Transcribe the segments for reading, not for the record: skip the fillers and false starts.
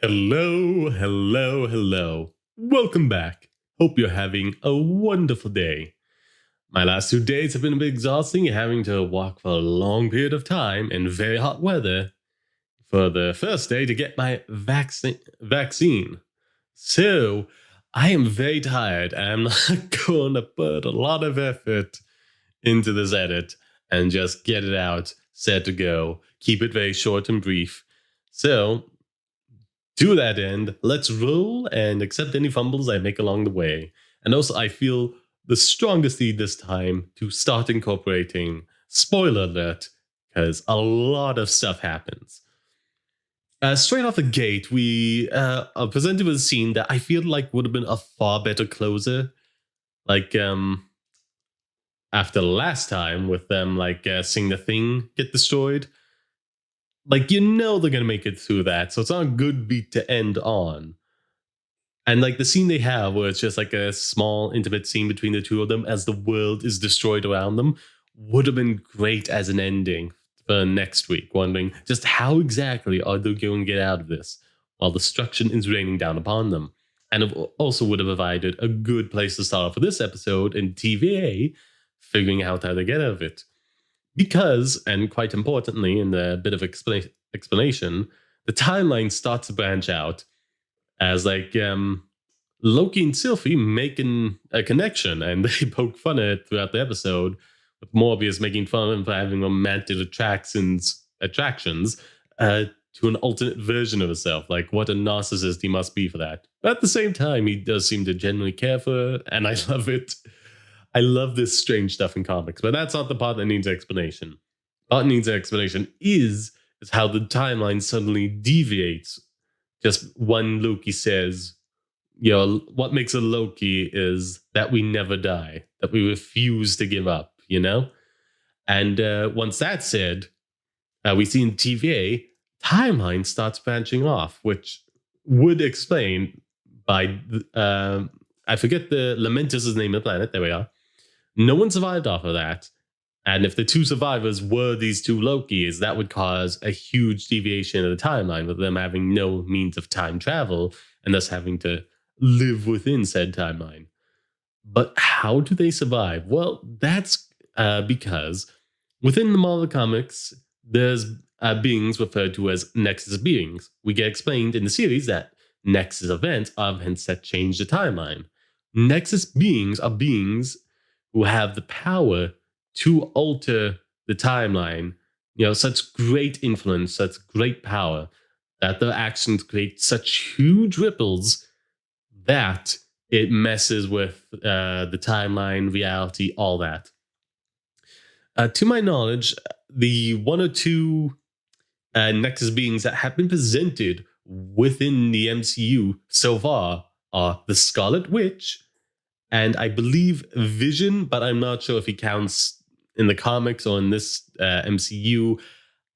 Hello, hello, hello. Welcome back. Hope you're having a wonderful day. My last 2 days have been a bit exhausting, having to walk for a long period of time in very hot weather for the first day to get my vaccine. So, I am very tired and I'm not going to put a lot of effort into this edit and just get it out, set to go, keep it very short and brief. So, to that end, let's roll and accept any fumbles I make along the way. And also, I feel the strongest need this time to start incorporating spoiler alert, because a lot of stuff happens. Straight off the gate, we are presented with a scene that I feel like would have been a far better closer. Like, after last time with them, seeing the thing get destroyed. Like, they're gonna make it through that, so it's not a good beat to end on. And like the scene they have where it's just like a small intimate scene between the two of them as the world is destroyed around them would have been great as an ending for next week, wondering just how exactly are they going to get out of this while destruction is raining down upon them. And it also would have provided a good place to start off for this episode in TVA, figuring out how to get out of it. Because, and quite importantly, in the bit of explanation, the timeline starts to branch out as Loki and Sylvie making a connection, and they poke fun at it throughout the episode, with Morbius making fun of him for having romantic attractions to an alternate version of himself. Like, what a narcissist he must be for that. But at the same time, he does seem to genuinely care for her, and I love it. I love this strange stuff in comics, but that's not the part that needs explanation. Part that needs explanation is how the timeline suddenly deviates. Just one Loki says, what makes a Loki is that we never die, that we refuse to give up, And once that's said, we see in TVA, timeline starts branching off, which would explain by, I forget the Lamentus' name of the planet, there we are. No one survived off of that. And if the two survivors were these two Lokis, that would cause a huge deviation of the timeline, with them having no means of time travel and thus having to live within said timeline. But how do they survive? Well, that's because within the Marvel Comics, there's beings referred to as Nexus beings. We get explained in the series that Nexus Event are events that change the timeline. Nexus beings are beings who have the power to alter the timeline, such great influence, such great power, that their actions create such huge ripples that it messes with the timeline, reality, all that. To my knowledge, the one or two Nexus beings that have been presented within the MCU so far are the Scarlet Witch, and I believe Vision, but I'm not sure if he counts in the comics or in this MCU.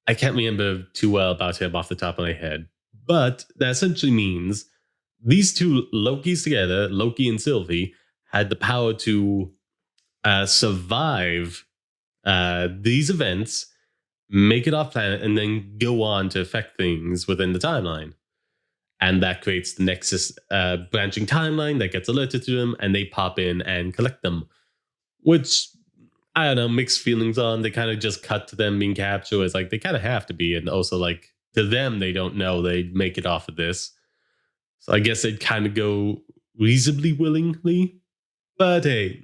I can't remember too well about him off the top of my head. But that essentially means these two Lokis together, Loki and Sylvie, had the power to survive these events, make it off planet, and then go on to affect things within the timeline. And that creates the Nexus branching timeline that gets alerted to them, and they pop in and collect them. Which, I don't know, mixed feelings on. They kind of just cut to them being captured. It's like they kind of have to be. And also, to them, they don't know they'd make it off of this. So I guess they'd kind of go reasonably willingly. But hey,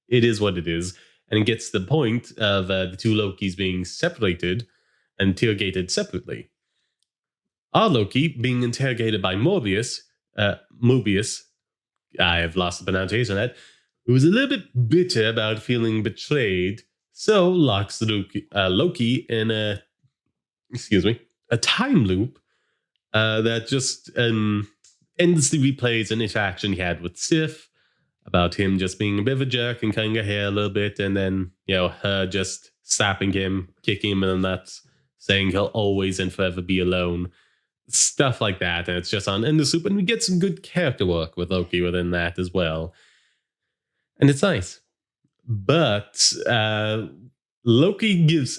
it is what it is. And it gets to the point of the two Lokis being separated and interrogated separately. Our Loki being interrogated by Mobius, I have lost the pronunciation of that, who was a little bit bitter about feeling betrayed, so locks Loki in a time loop that just endlessly replays an interaction he had with Sif about him just being a bit of a jerk and cutting her hair a little bit, and then, her just slapping him, kicking him in the nuts, saying he'll always and forever be alone. Stuff like that, and it's just on in the soup, and we get some good character work with Loki within that as well, and it's nice. But Loki gives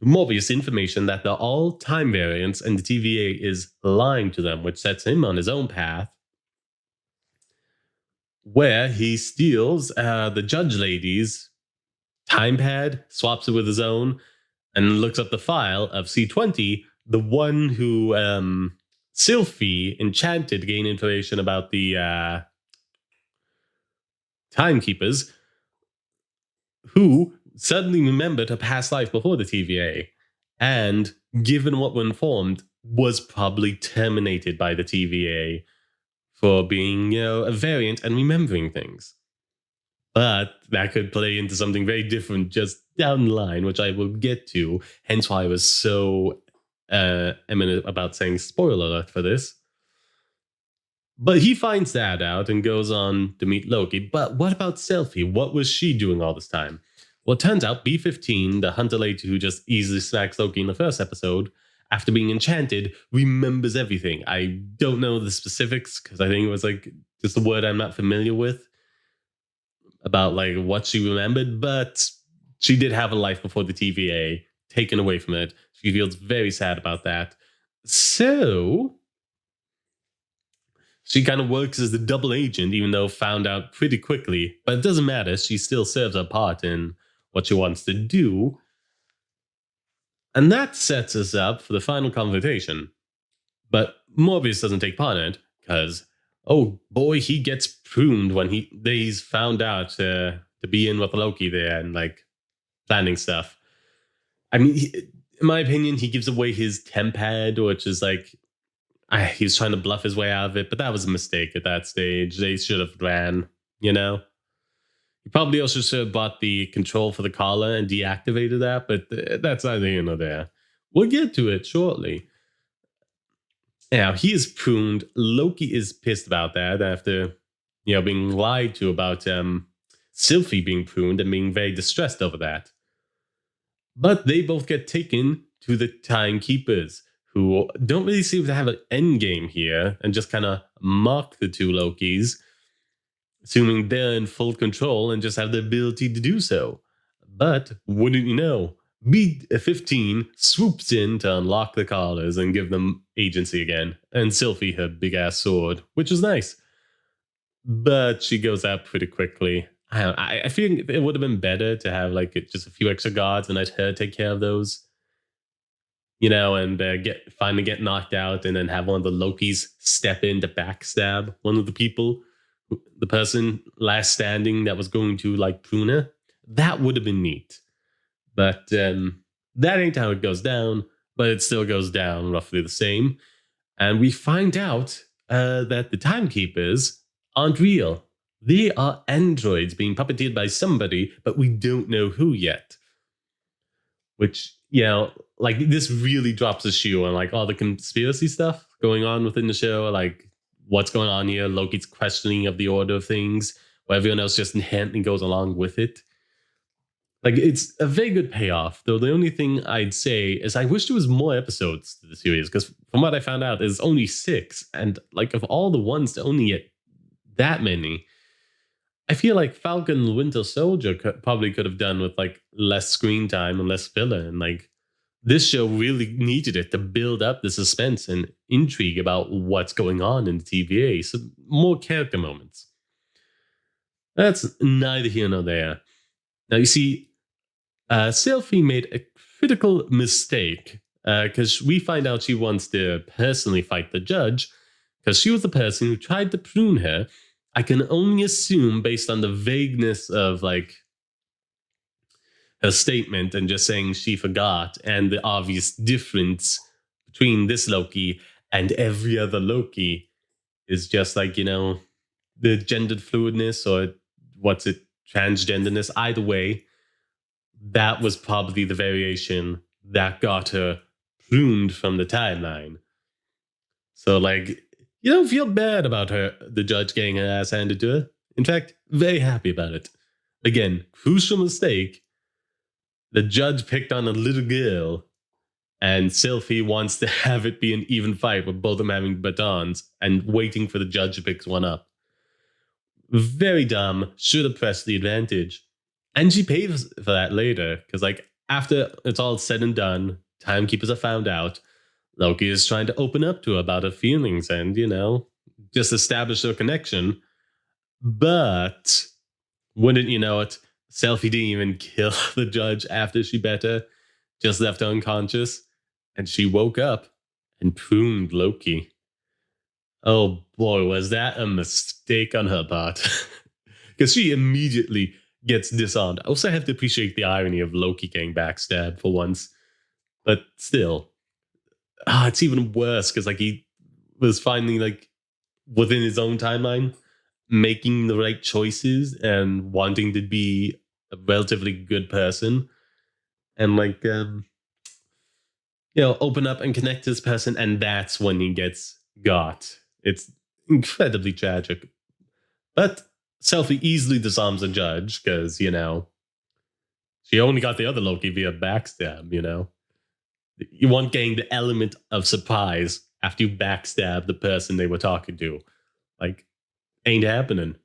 Morbius information that they're all time variants and the TVA is lying to them, which sets him on his own path, where he steals the judge lady's time pad, swaps it with his own, and looks up the file of C20, the one who Sylphie enchanted to gain information about the timekeepers, who suddenly remembered her past life before the TVA, and given what we're informed, was probably terminated by the TVA for being, a variant and remembering things. But that could play into something very different just down the line, which I will get to. Hence why I was so eminent about saying spoiler alert for this. But he finds that out and goes on to meet Loki. But what about Sylphie? What was she doing all this time? Well, it turns out B-15, the hunter lady who just easily smacks Loki in the first episode, after being enchanted, remembers everything. I don't know the specifics because I think it was just a word I'm not familiar with about what she remembered, but she did have a life before the TVA, taken away from it. She feels very sad about that. So she kind of works as the double agent, even though found out pretty quickly. But it doesn't matter. She still serves her part in what she wants to do. And that sets us up for the final confrontation. But Morbius doesn't take part in it, because, oh boy, he gets pruned when he's found out to be in with Loki there and planning stuff. I mean, in my opinion, he gives away his temp pad, which is he's trying to bluff his way out of it, but that was a mistake at that stage. They should have ran, He probably also should have bought the control for the collar and deactivated that, but that's neither here nor there. We'll get to it shortly. Now, he is pruned. Loki is pissed about that after, being lied to about Sylphie being pruned and being very distressed over that. But they both get taken to the Timekeepers, who don't really seem to have an end game here and just kind of mock the two Lokis, assuming they're in full control and just have the ability to do so. But wouldn't you know, B-15 swoops in to unlock the collars and give them agency again, and Sylphie her big-ass sword, which is nice. But she goes out pretty quickly. I feel it would have been better to have just a few extra guards and let her take care of those. And finally get knocked out and then have one of the Lokis step in to backstab one of the people, the person last standing that was going to prune her. That would have been neat. But that ain't how it goes down, but it still goes down roughly the same. And we find out that the Timekeepers aren't real. They are androids being puppeteered by somebody, but we don't know who yet. Which, this really drops a shoe on all the conspiracy stuff going on within the show. What's going on here? Loki's questioning of the order of things, where everyone else just inherently goes along with it. It's a very good payoff, though the only thing I'd say is I wish there was more episodes to the series, because from what I found out, there's only 6, and of all the ones to only get that many, I feel like Falcon and Winter Soldier probably could have done with less screen time and less filler, and this show really needed it to build up the suspense and intrigue about what's going on in the TVA, so more character moments. That's neither here nor there. Now, you see, Sylphie made a critical mistake because we find out she wants to personally fight the judge because she was the person who tried to prune her. I can only assume, based on the vagueness of her statement and just saying she forgot, and the obvious difference between this Loki and every other Loki is just the gendered fluidness, or transgenderness. Either way, that was probably the variation that got her pruned from the timeline. So you don't feel bad about the judge getting her ass handed to her. In fact, very happy about it. Again, crucial mistake. The judge picked on a little girl, and Sylphie wants to have it be an even fight with both of them having batons and waiting for the judge to pick one up. Very dumb. Should have pressed the advantage. And she pays for that later, because after it's all said and done, timekeepers are found out. Loki is trying to open up to her about her feelings and, just establish their connection. But wouldn't you know it, Selfie didn't even kill the judge after she bet her, just left her unconscious, and she woke up and pruned Loki. Oh boy, was that a mistake on her part. Because she immediately gets disarmed. I also have to appreciate the irony of Loki getting backstabbed for once. But still, it's even worse because he was finally within his own timeline, making the right choices and wanting to be a relatively good person. And open up and connect to this person, and that's when he gets got. It's incredibly tragic. But Selfie easily disarms the judge because, she only got the other Loki via backstab, You want getting the element of surprise after you backstab the person they were talking to. Ain't happening.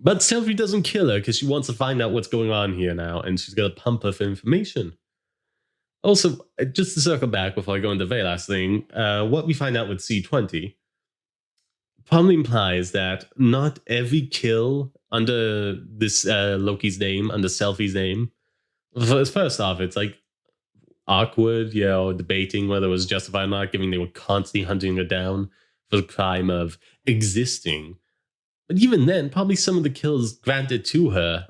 But Selfie doesn't kill her because she wants to find out what's going on here now, and she's going to pump her for information. Also, just to circle back before I go into the very last thing, what we find out with C20 probably implies that not every kill under this Loki's name, under Selfie's name, first off, it's awkward, debating whether it was justified or not, given they were constantly hunting her down for the crime of existing. But even then, probably some of the kills granted to her,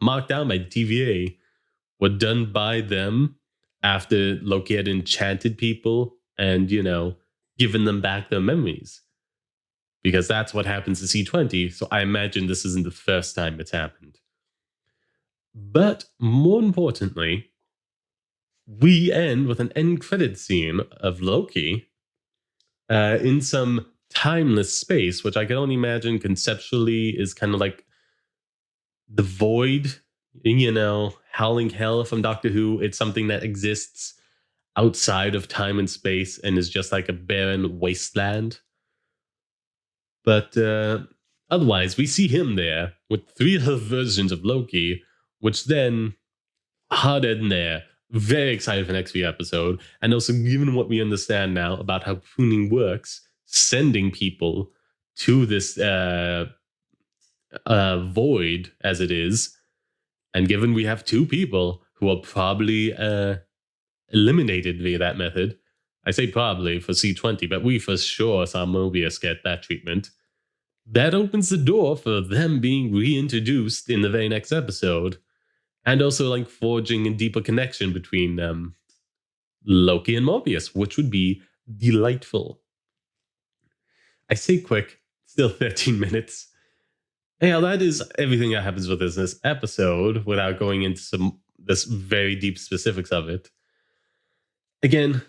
marked down by TVA, were done by them after Loki had enchanted people and, given them back their memories. Because that's what happens to C20, so I imagine this isn't the first time it's happened. But more importantly, we end with an end credit scene of Loki in some timeless space, which I can only imagine conceptually is kind of like the void, Howling Hell from Doctor Who. It's something that exists outside of time and space and is just like a barren wasteland. But otherwise, we see him there with 3 other versions of Loki, which then hard in there. Very excited for next week's episode. And also, given what we understand now about how pruning works, sending people to this void as it is, and given we have 2 people who are probably eliminated via that method, I say probably for C20, but we for sure saw Mobius get that treatment. That opens the door for them being reintroduced in the very next episode. And also forging a deeper connection between Loki and Mobius, which would be delightful. I say quick, still 13 minutes. Yeah, that is everything that happens with this episode without going into this very deep specifics of it. Again,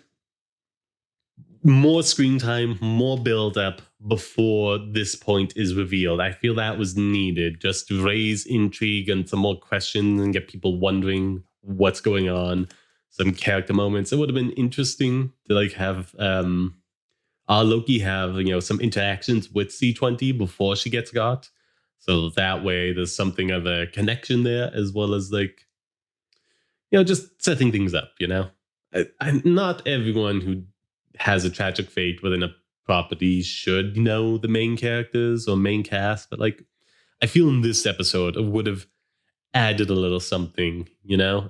more screen time, more build up before this point is revealed. I feel that was needed just to raise intrigue and some more questions and get people wondering what's going on. Some character moments. It would have been interesting to have Loki have some interactions with C20 before she gets got. So that way there's something of a connection there, as well as just setting things up, Not everyone who has a tragic fate within a property should know the main characters or main cast, but I feel in this episode it would have added a little something,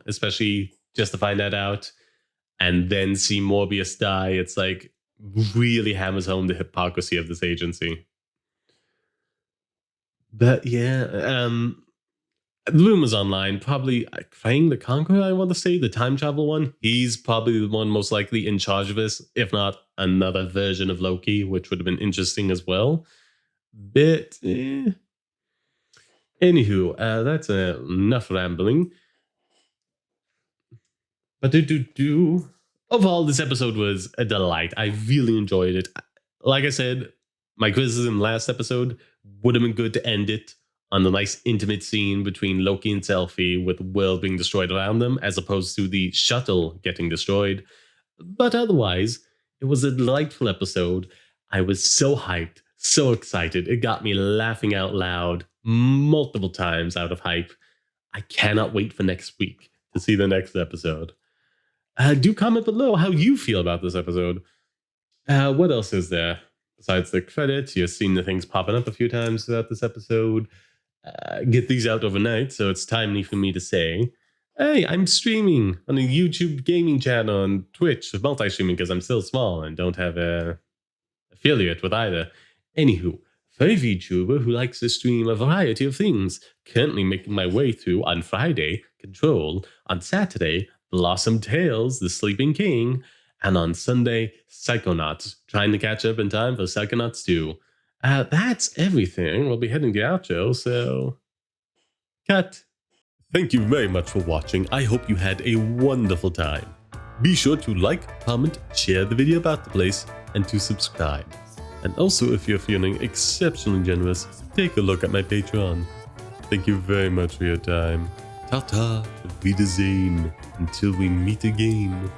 especially just to find that out and then see Morbius die. It's really hammers home the hypocrisy of this agency. But yeah, the rumors online, probably Krang the Conqueror, I want to say, the time travel one. He's probably the one most likely in charge of this, if not another version of Loki, which would have been interesting as well. But, anywho, that's enough rambling. But overall, this episode was a delight. I really enjoyed it. Like I said, my criticism last episode would have been good to end it on the nice intimate scene between Loki and Selfie with the world being destroyed around them, as opposed to the shuttle getting destroyed. But otherwise, it was a delightful episode. I was so hyped, so excited. It got me laughing out loud multiple times out of hype. I cannot wait for next week. to see the next episode. Do comment below how you feel about this episode. What else is there? Besides the credits, you've seen the things popping up a few times throughout this episode. Get these out overnight, so it's timely for me to say, hey, I'm streaming on a YouTube gaming channel on Twitch, multi-streaming because I'm still small and don't have a affiliate with either. Anywho, for a VTuber who likes to stream a variety of things, currently making my way through on Friday, Control, on Saturday, Blossom Tales, The Sleeping King, and on Sunday, Psychonauts, trying to catch up in time for Psychonauts 2. That's everything. We'll be heading to the outro, so cut. Thank you very much for watching. I hope you had a wonderful time. Be sure to like, comment, share the video about the place, and to subscribe. And also, if you're feeling exceptionally generous, take a look at my Patreon. Thank you very much for your time. Ta-ta, Wiedersehen, until we meet again.